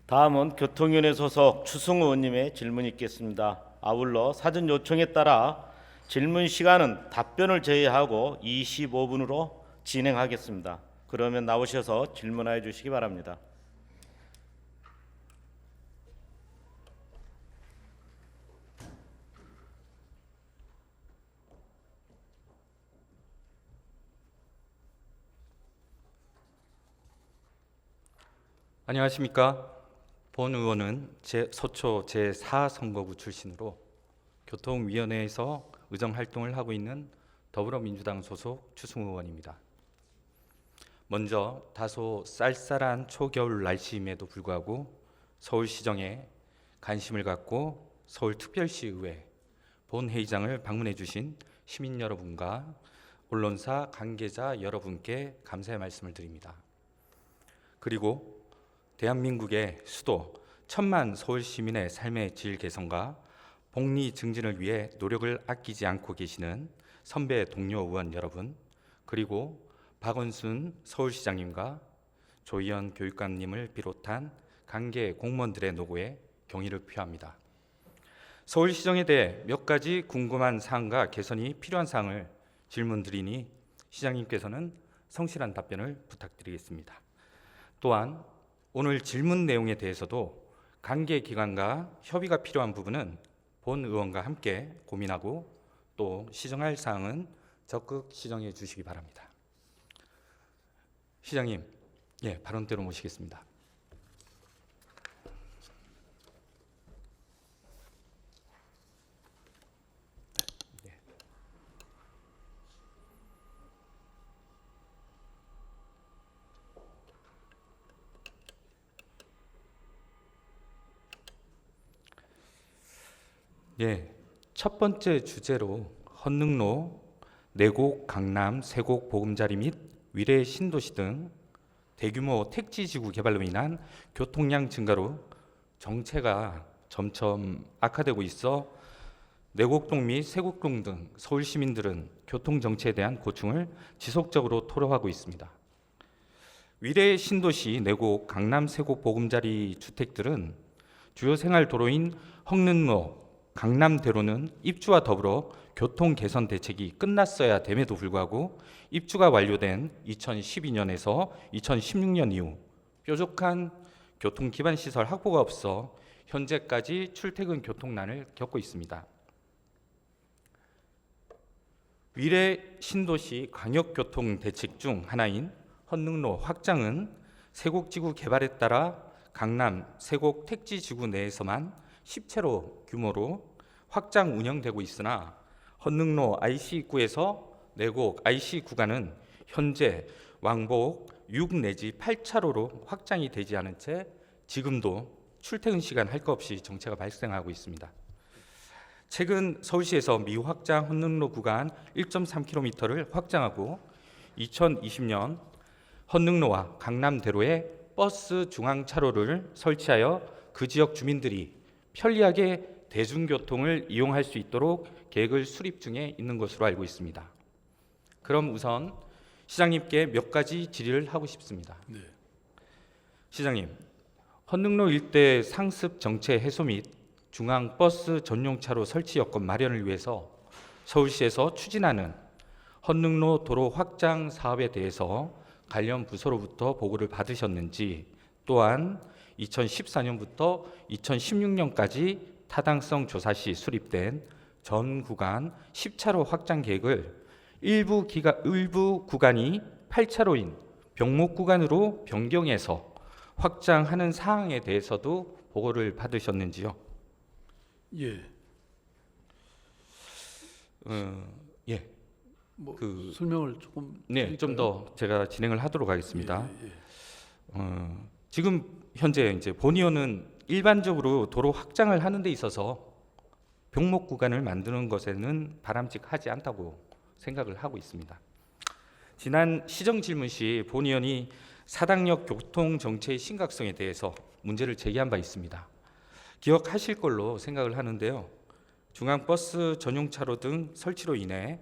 다음은 교통위원회 소속 추승우 의원님의 질문이 있겠습니다. 아울러 사전 요청에 따라 질문 시간은 답변을 제외하고 25분으로 진행하겠습니다. 그러면 나오셔서 질문하여 주시기 바랍니다. 안녕하십니까. 본 의원은 서초 제4선거구 출신으로 교통위원회에서 의정활동을 하고 있는 더불어민주당 소속 추승우 의원입니다. 먼저 다소 쌀쌀한 초겨울 날씨임에도 불구하고 서울시정에 관심을 갖고 서울특별시의회 본회의장을 방문해 주신 시민 여러분과 언론사 관계자 여러분께 감사의 말씀을 드립니다. 그리고 대한민국의 수도 1,000만 서울 시민의 삶의 질 개선과 복리 증진을 위해 노력을 아끼지 않고 계시는 선배 동료 의원 여러분, 그리고 박원순 서울시장님과 조희연 교육감님을 비롯한 관계 공무원들의 노고에 경의를 표합니다. 서울시정에 대해 몇 가지 궁금한 사항과 개선이 필요한 사항을 질문드리니 시장님께서는 성실한 답변을 부탁드리겠습니다. 또한 오늘 질문 내용에 대해서도 관계기관과 협의가 필요한 부분은 본 의원과 함께 고민하고 또 시정할 사항은 적극 시정해 주시기 바랍니다. 시장님, 발언대로 모시겠습니다. 첫 번째 주제로 헌능로, 내곡, 강남, 세곡 보금자리 및 위례 신도시 등 대규모 택지지구 개발로 인한 교통량 증가로 정체가 점점 악화되고 있어 내곡동 및 세곡동 등 서울 시민들은 교통 정체에 대한 고충을 지속적으로 토로하고 있습니다. 위례 신도시 내곡, 강남, 세곡 보금자리 주택들은 주요 생활 도로인 헌능로, 강남대로는 입주와 더불어 교통 개선 대책이 끝났어야 됨에도 불구하고 입주가 완료된 2012년에서 2016년 이후 뾰족한 교통 기반 시설 확보가 없어 현재까지 출퇴근 교통난을 겪고 있습니다. 위례 신도시 광역교통 대책 중 하나인 헌능로 확장은 세곡지구 개발에 따라 강남, 세곡 택지지구 내에서만 10채로 규모로 확장 운영되고 있으나 헌능로 IC 입구에서 내곡 IC 구간은 현재 왕복 6 내지 8차로로 확장이 되지 않은 채 지금도 출퇴근 시간 할 것 없이 정체가 발생하고 있습니다. 최근 서울시에서 미확장 헌능로 구간 1.3km를 확장하고 2020년 헌능로와 강남대로에 버스 중앙차로를 설치하여 그 지역 주민들이 편리하게 대중교통을 이용할 수 있도록 계획을 수립 중에 있는 것으로 알고 있습니다. 그럼 우선 시장님께 몇 가지 질의를 하고 싶습니다. 시장님, 헌능로 일대 상습 정체 해소 및 중앙 버스 전용차로 설치 여건 마련을 위해서 서울시에서 추진하는 헌능로 도로 확장 사업에 대해서 관련 부서로부터 보고를 받으셨는지, 또한 2014년부터 2016년까지 타당성 조사 시 수립된 전 구간 10차로 확장 계획을 일부 구간이 8차로인 병목 구간으로 변경해서 확장하는 사항에 대해서도 보고를 받으셨는지요? 설명을 조금 좀 더 제가 진행을 하도록 하겠습니다. 지금 현재 이제 본 의원은 일반적으로 도로 확장을 하는 데 있어서 병목 구간을 만드는 것에는 바람직하지 않다고 생각을 하고 있습니다. 지난 시정 질문 시 본 의원이 사당역 교통 정체의 심각성에 대해서 문제를 제기한 바 있습니다. 기억하실 걸로 생각을 하는데요. 중앙버스 전용차로 등 설치로 인해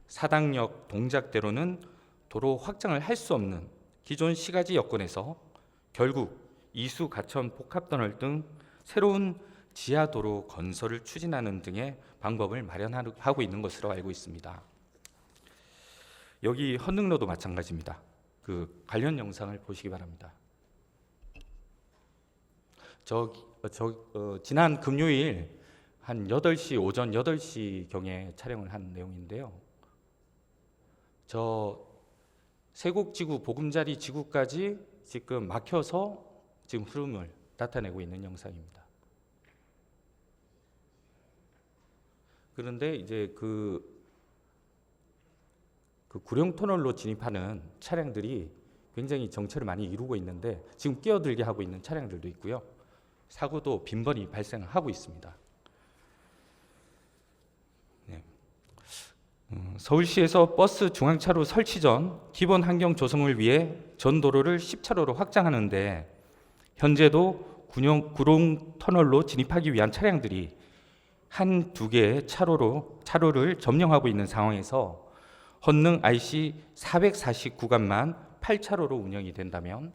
사당역 동작대로는 도로 확장을 할 수 없는 기존 시가지 여건에서 결국 이수 가천 복합터널 등 새로운 지하도로 건설을 추진하는 등의 방법을 마련하고 있는 것으로 알고 있습니다. 여기 헌능로도 마찬가지입니다. 그 관련 영상을 보시기 바랍니다. 지난 금요일 한 8시 오전 8시 경에 촬영을 한 내용인데요. 저 세곡지구 보금자리 지구까지 지금 막혀서 지금 흐름을 나타내고 있는 영상입니다. 그런데 이제 그 구룡 터널로 진입하는 차량들이 굉장히 정체를 많이 이루고 있는데 지금 끼어들게 하고 있는 차량들도 있고요. 사고도 빈번히 발생하고 있습니다. 네. 서울시에서 버스 중앙차로 설치 전 기본 환경 조성을 위해 전 도로를 10차로로 확장하는데 현재도 구룡 터널로 진입하기 위한 차량들이 한두 개의 차로를 점령하고 있는 상황에서 헌능 IC 449구간만 8차로로 운영이 된다면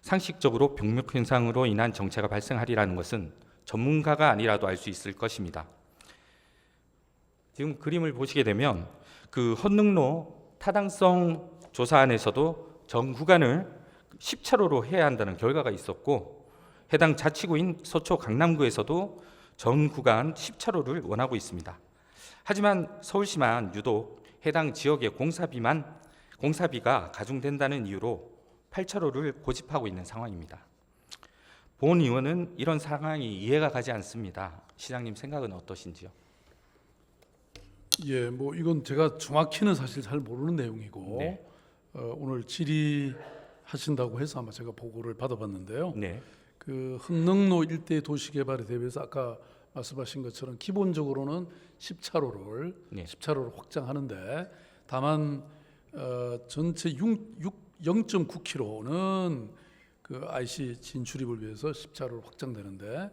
상식적으로 병목 현상으로 인한 정체가 발생하리라는 것은 전문가가 아니라도 알 수 있을 것입니다. 지금 그림을 보시게 되면 그 헌능로 타당성 조사안에서도 전 구간을 10차로로 해야 한다는 결과가 있었고 해당 자치구인 서초 강남구에서도 전 구간 10차로를 원하고 있습니다. 하지만 서울시만 유독 해당 지역의 공사비가 가중된다는 이유로 8차로를 고집하고 있는 상황입니다. 본 의원은 이런 상황이 이해가 가지 않습니다. 시장님 생각은 어떠신지요? 예, 뭐 이건 제가 정확히는 사실 잘 모르는 내용이고 네. 오늘 질의하신다고 해서 아마 제가 보고를 받아봤는데요. 네. 그 흥릉로 일대 도시개발에 대비해서 아까 말씀하신 것처럼 기본적으로는 10차로를 네. 10차로를 확장하는데 다만 전체 0.9km는 그 IC 진출입을 위해서 10차로로 확장되는데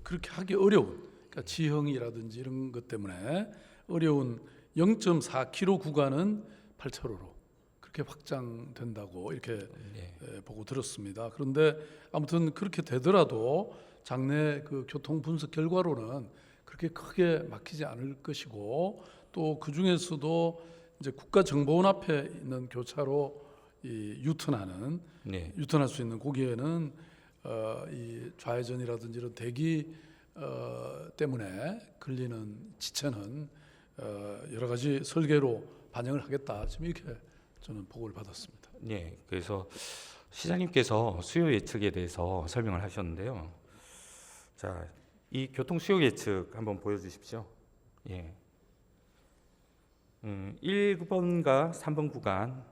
그렇게 하기 어려운 그러니까 지형이라든지 이런 것 때문에 어려운 0.4km 구간은 8차로로 그렇게 확장된다고 이렇게 보고 들었습니다. 그런데 아무튼 그렇게 되더라도 장내 그 교통 분석 결과로는 그렇게 크게 막히지 않을 것이고 또 그 중에서도 이제 국가정보원 앞에 있는 교차로 유턴할 수 있는 거기에는 이 좌회전이라든지 이런 대기 때문에 걸리는 지체는 여러 가지 설계로 반영을 하겠다. 지금 이렇게 저는 보고를 받았습니다. 네, 그래서 시장님께서 수요 예측에 대해서 설명을 하셨는데요. 자, 이 교통 수요 예측 한번 보여주십시오. 예. 1번과 3번 구간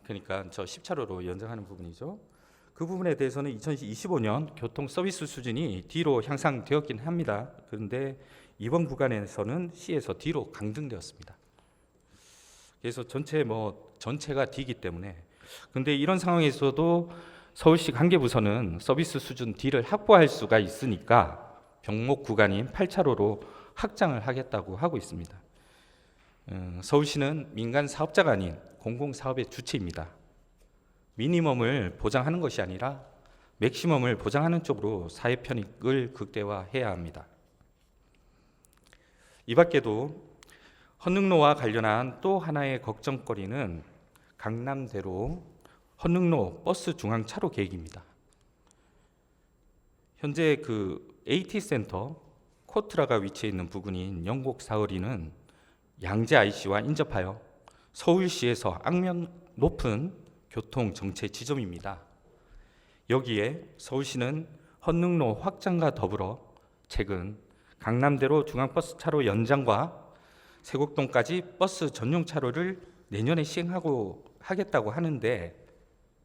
그러니까 저 10차로로 연장하는 부분이죠. 그 부분에 대해서는 2025년 교통 서비스 수준이 뒤로 향상되었긴 합니다. 그런데 이번 구간에서는 C에서 D로 강등되었습니다. 그래서 전체가 D이기 때문에 근데 이런 상황에서도 서울시 관계부서는 서비스 수준 D를 확보할 수가 있으니까 병목 구간인 8차로로 확장을 하겠다고 하고 있습니다. 서울시는 민간 사업자가 아닌 공공사업의 주체입니다. 미니멈을 보장하는 것이 아니라 맥시멈을 보장하는 쪽으로 사회 편익을 극대화해야 합니다. 이 밖에도 헌능로와 관련한 또 하나의 걱정거리는 강남대로 헌능로 버스 중앙차로 계획입니다. 현재 그 AT센터 코트라가 위치해 있는 부근인 영곡 사거리는 양재 IC와 인접하여 서울시에서 악명 높은 교통 정체 지점입니다. 여기에 서울시는 헌능로 확장과 더불어 최근 강남대로 중앙버스 차로 연장과 세곡동까지 버스 전용 차로를 내년에 하겠다고 하는데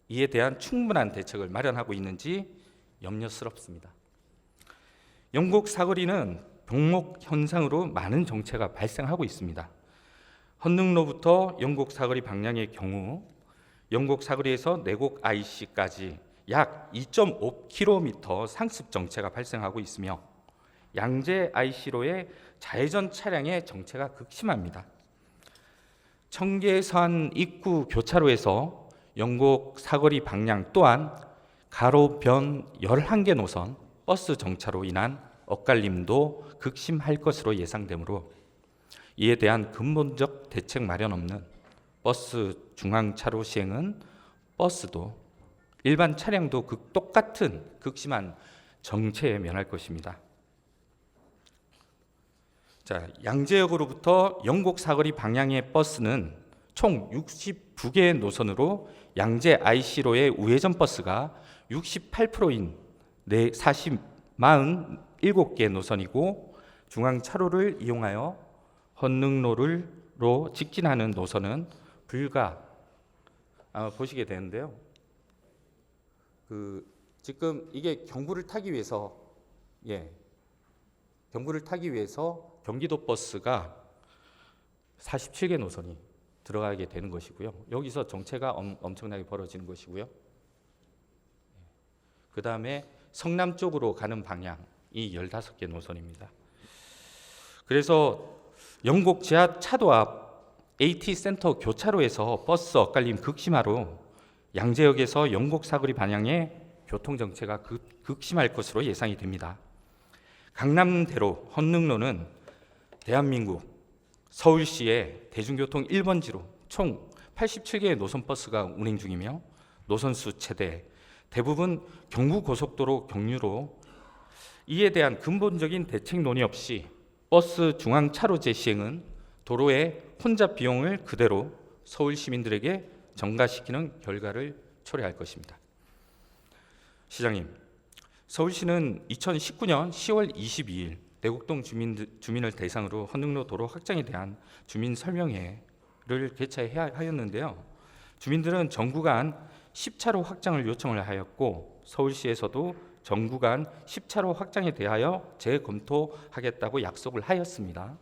이에 대한 충분한 대책을 마련하고 있는지 염려스럽습니다. 영곡 사거리는 병목 현상으로 많은 정체가 발생하고 있습니다. 헌능로부터 영곡 사거리 방향의 경우 영곡 사거리에서 내곡 IC까지 약 2.5km 상습 정체가 발생하고 있으며 양재 IC로의 좌회전 차량의 정체가 극심합니다. 청계산 입구 교차로에서 영곡 사거리 방향 또한 가로 변 11개 노선 버스 정차로 인한 엇갈림도 극심할 것으로 예상되므로 이에 대한 근본적 대책 마련 없는 버스 중앙차로 시행은 버스도 일반 차량도 똑같은 극심한 정체에 면할 것입니다. 자, 양재역으로부터 영곡 사거리 방향의 버스는 총 69개의 노선으로 양재 IC로의 우회전 버스가 68%인 47개 노선이고 중앙 차로를 이용하여 헌능로로 직진하는 노선은 불과 보시게 되는데요. 지금 이게 경부를 타기 위해서 경기도 버스가 47개 노선이 들어가게 되는 것이고요. 여기서 정체가 엄청나게 벌어지는 것이고요. 그 다음에 성남 쪽으로 가는 방향이 15개 노선입니다. 그래서 영곡 지하 차도 앞 AT센터 교차로에서 버스 엇갈림 극심화로 양재역에서 영곡 사거리 방향의 교통 정체가 극심할 것으로 예상이 됩니다. 강남대로 헌능로는 대한민국 서울시의 대중교통 1번지로 총 87개의 노선버스가 운행 중이며 노선수 최대, 대부분 경부고속도로 경유로 이에 대한 근본적인 대책 논의 없이 버스 중앙차로제 시행은 도로의 혼잡 비용을 그대로 서울 시민들에게 전가시키는 결과를 초래할 것입니다. 시장님, 서울시는 2019년 10월 22일 내곡동 주민을 대상으로 헌능로 도로 확장에 대한 주민 설명회를 개최하였는데요. 주민들은 전구간 10차로 확장을 요청을 하였고 서울시에서도 전구간 10차로 확장에 대하여 재검토하겠다고 약속을 하였습니다.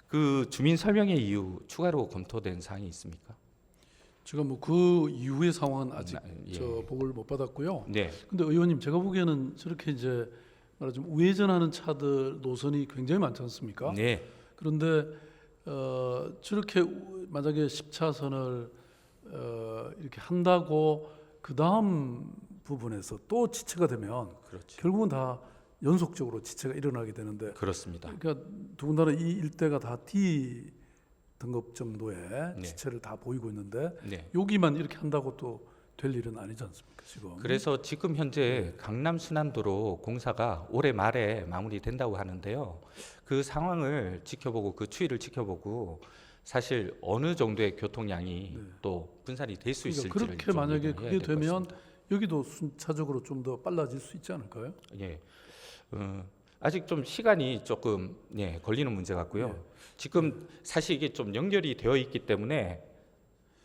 그 주민 설명회 이후 추가로 검토된 사항이 있습니까? 제가 뭐 그 이후의 상황은 아직 예. 저 보고를 못 받았고요. 네, 근데 의원님, 제가 보기에는 저렇게 이제 말하자면 우회전하는 차들 노선이 굉장히 많지 않습니까? 네, 그런데 저렇게 만약에 10차선을 이렇게 한다고 그 다음 부분에서 또 지체가 되면 그렇죠. 결국은 다 연속적으로 지체가 일어나게 되는데, 그렇습니다. 그러니까 더군다나 이 일대가 다 D 등급 정도의 네. 지체를 다 보이고 있는데 네. 여기만 이렇게 한다고 또 될 일은 아니지 않습니까 지금? 그래서 지금 현재 강남 순환도로 공사가 올해 말에 마무리된다고 하는데요. 그 상황을 지켜보고 그 추이를 지켜보고 사실 어느 정도의 교통량이 또 분산이 될 수 그러니까 있을지를 그렇게 좀 만약에 예견해야 그게 될것 되면 같습니다. 여기도 순차적으로 좀 더 빨라질 수 있지 않을까요? 예, 아직 좀 시간이 조금 걸리는 문제 같고요. 지금 사실 이게 좀 연결이 되어 있기 때문에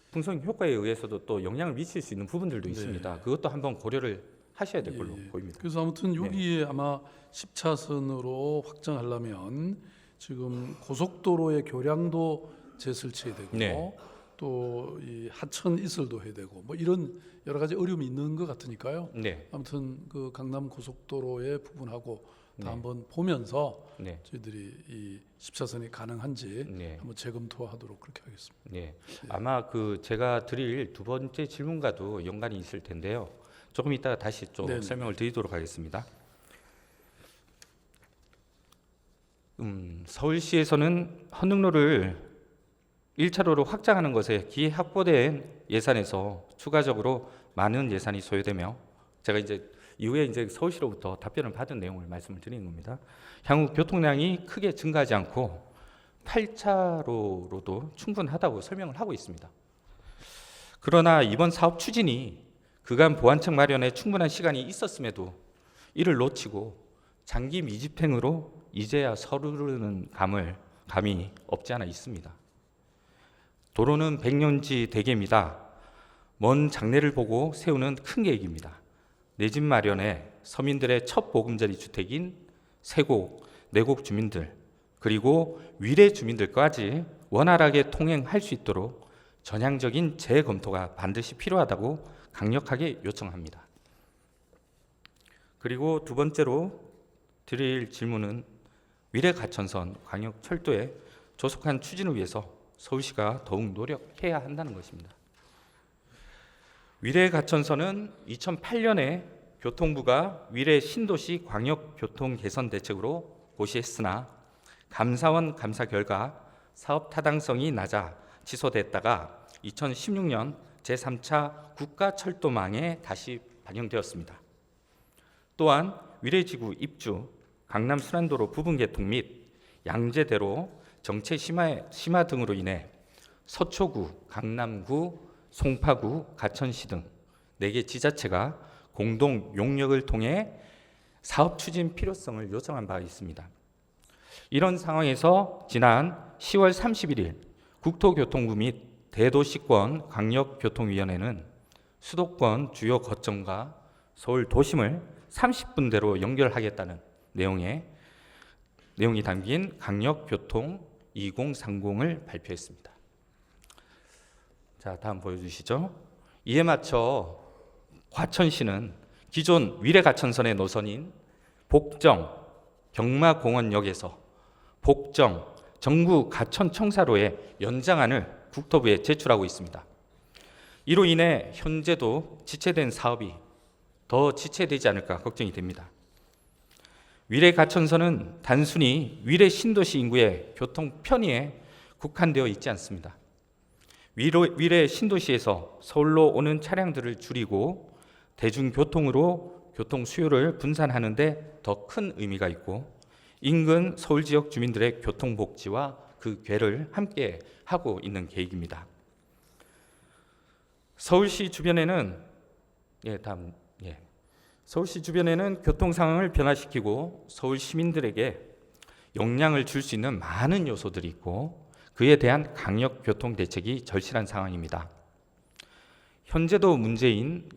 풍성 효과에 의해서도 또 영향을 미칠 수 있는 부분들도 있습니다. 그것도 한번 고려를 하셔야 될 걸로 보입니다. 그래서 아무튼 여기에 아마 10차선으로 확장하려면 지금 고속도로의 교량도 재설치해야 되고 네. 또 이 하천 이설도 해야 되고 뭐 이런 여러 가지 어려움이 있는 것 같으니까요. 네, 아무튼 그 강남 고속도로의 부분하고 다 네. 한번 보면서 네, 저희들이 이 10차선이 가능한지 네. 한번 재검토하도록 그렇게 하겠습니다. 네. 아마 그 제가 드릴 두 번째 질문과도 연관이 있을 텐데요. 조금 이따가 다시 좀 네네. 설명을 드리도록 하겠습니다. 서울시에서는 헌능로를 1차로로 확장하는 것에 기획 확보된 예산에서 추가적으로 많은 예산이 소요되며 제가 이제 이후에 이제 서울시로부터 답변을 받은 내용을 말씀을 드리는 겁니다. 향후 교통량이 크게 증가하지 않고 8차로로도 충분하다고 설명을 하고 있습니다. 그러나 이번 사업 추진이 그간 보완책 마련에 충분한 시간이 있었음에도 이를 놓치고 장기 미집행으로 이제야 서두르는 감이 없지 않아 있습니다. 도로는 100년지 대계입니다. 먼 장래를 보고 세우는 큰 계획입니다. 내 집 마련에 서민들의 첫 보금자리 주택인 세곡, 내곡 주민들 그리고 위례 주민들까지 원활하게 통행할 수 있도록 전향적인 재검토가 반드시 필요하다고 강력하게 요청합니다. 그리고 두 번째로 드릴 질문은 위례 가천선 광역철도의 조속한 추진을 위해서 서울시가 더욱 노력해야 한다는 것입니다. 위례가천선은 2008년에 교통부가 위례 신도시 광역교통 개선 대책으로 고시했으나 감사원 감사 결과 사업 타당성이 낮아 취소됐다가 2016년 제3차 국가철도망에 다시 반영되었습니다. 또한 위례지구 입주, 강남 순환도로 부분 개통 및 양재대로 정체 심화 등으로 인해 서초구, 강남구, 송파구, 가천시 등 4개 지자체가 공동 용역을 통해 사업 추진 필요성을 요청한 바가 있습니다. 이런 상황에서 지난 10월 31일 국토교통부 및 대도시권 강력교통위원회는 수도권 주요 거점과 서울 도심을 30분대로 연결하겠다는 내용이 담긴 강력교통 2030을 발표했습니다. 자, 다음 보여주시죠. 이에 맞춰 과천시는 기존 위례가천선의 노선인 복정 경마공원역에서 복정 정부 가천청사로의 연장안을 국토부에 제출하고 있습니다. 이로 인해 현재도 지체된 사업이 더 지체되지 않을까 걱정이 됩니다. 위례가천선은 단순히 위례 신도시 인구의 교통 편의에 국한되어 있지 않습니다. 위례 신도시에서 서울로 오는 차량들을 줄이고 대중교통으로 교통 수요를 분산하는 데 더 큰 의미가 있고 인근 서울 지역 주민들의 교통복지와 그 궤를 함께 하고 있는 계획입니다. 서울시 주변에는 서울시 주변에는 교통 상황을 변화시키고 서울 시민들에게 영향을 줄 수 있는 많은 요소들이 있고 그에 대한 강력 교통 대책이 절실한 상황입니다. 현재도 문제인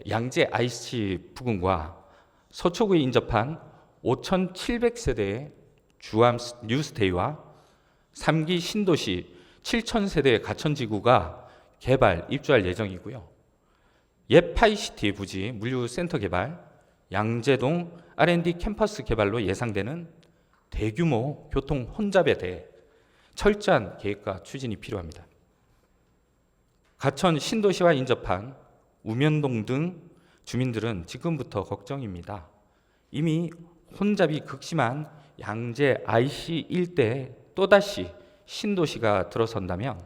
양재 IC 부근과 서초구에 인접한 5,700세대의 주암 뉴스테이와 3기 신도시 7,000세대의 가천지구가 개발, 입주할 예정이고요. 옛 파이시티 부지 물류센터 개발, 양재동 R&D 캠퍼스 개발로 예상되는 대규모 교통 혼잡에 대해 철저한 계획과 추진이 필요합니다. 가천 신도시와 인접한 우면동 등 주민들은 지금부터 걱정입니다. 이미 혼잡이 극심한 양재 IC 일대에 또다시 신도시가 들어선다면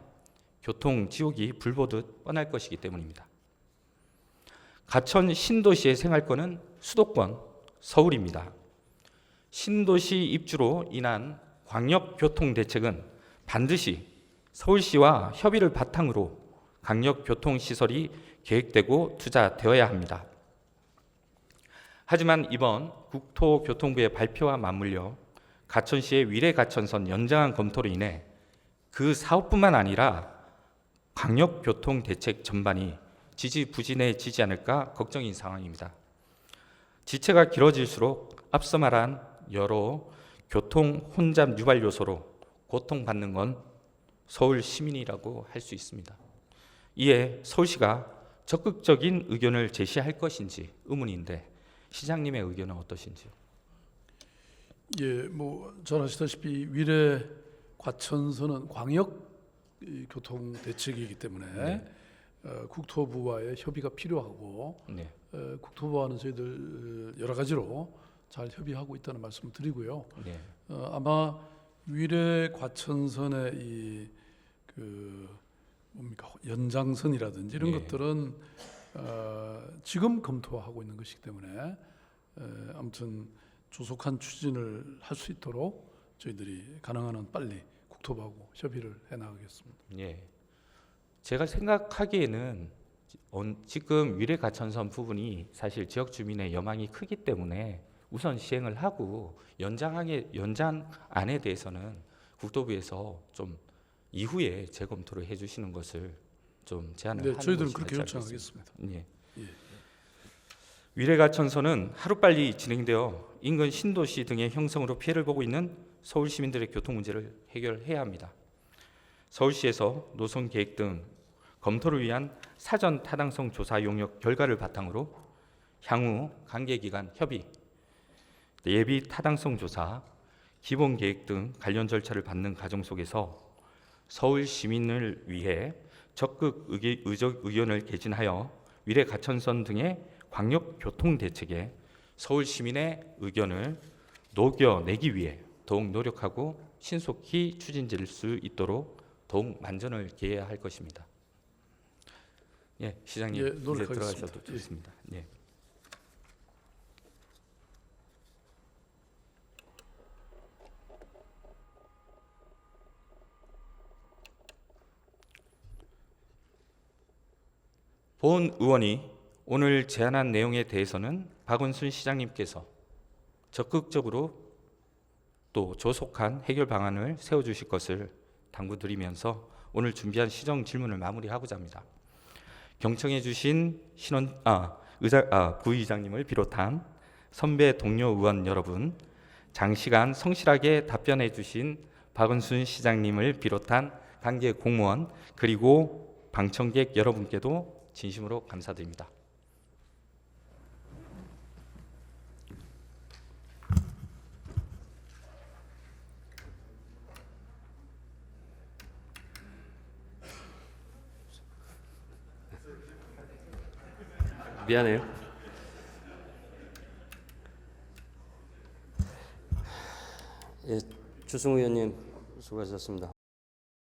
교통 지옥이 불보듯 뻔할 것이기 때문입니다. 가천 신도시의 생활권은 수도권 서울입니다. 신도시 입주로 인한 광역교통대책은 반드시 서울시와 협의를 바탕으로 강력교통시설이 계획되고 투자되어야 합니다. 하지만 이번 국토교통부의 발표와 맞물려 가천시의 위례가천선 연장안 검토로 인해 그 사업뿐만 아니라 강력교통대책 전반이 지지부진해지지 않을까 걱정인 상황입니다. 지체가 길어질수록 앞서 말한 여러 교통 혼잡 유발 요소로 고통받는 건 서울 시민이라고 할 수 있습니다. 이에 서울시가 적극적인 의견을 제시할 것인지 의문인데 시장님의 의견은 어떠신지요? 잘 아시다시피 위례 과천선은 광역 교통 대책이기 때문에 국토부와의 협의가 필요하고 국토부와는 저희들 여러 가지로 잘 협의하고 있다는 말씀을 드리고요. 아마 위례 과천선의 연장선이라든지 이런 것들은 지금 검토하고 있는 것이기 때문에 아무튼 조속한 추진을 할 수 있도록 저희들이 가능한 한 빨리 국토부하고 협의를 해나가겠습니다. 제가 생각하기에는 지금 위례 가천선 부분이 사실 지역 주민의 여망이 크기 때문에 우선 시행을 하고 연장안에 대해서는 국토부에서 좀 이후에 재검토를 해주시는 것을 좀 제안을 하는 것이 저희들은 그렇게 맞지 요청하겠습니다. 위례가천선은 하루빨리 진행되어 인근 신도시 등의 형성으로 피해를 보고 있는 서울 시민들의 교통 문제를 해결해야 합니다. 서울시에서 노선 계획 등 검토를 위한 사전 타당성 조사 용역 결과를 바탕으로 향후 관계기관 협의, 예비 타당성 조사, 기본 계획 등 관련 절차를 받는 과정 속에서 서울 시민을 위해 적극 의견을 개진하여 위례 가천선 등의 광역 교통 대책에 서울 시민의 의견을 녹여내기 위해 더욱 노력하고 신속히 추진될 수 있도록 더욱 만전을 기해야 할 것입니다. 예, 시장님 예, 이제 노력하겠습니다. 들어가셔도 좋습니다. 예. 본 의원이 오늘 제안한 내용에 대해서는 박원순 시장님께서 적극적으로 또 조속한 해결 방안을 세워주실 것을 당부드리면서 오늘 준비한 시정 질문을 마무리하고자 합니다. 경청해 주신 부의장님을 비롯한 선배 동료 의원 여러분, 장시간 성실하게 답변해 주신 박원순 시장님을 비롯한 관계 공무원 그리고 방청객 여러분께도 진심으로 감사드립니다. 미안해요. 예, 주승우 의원님 수고하셨습니다.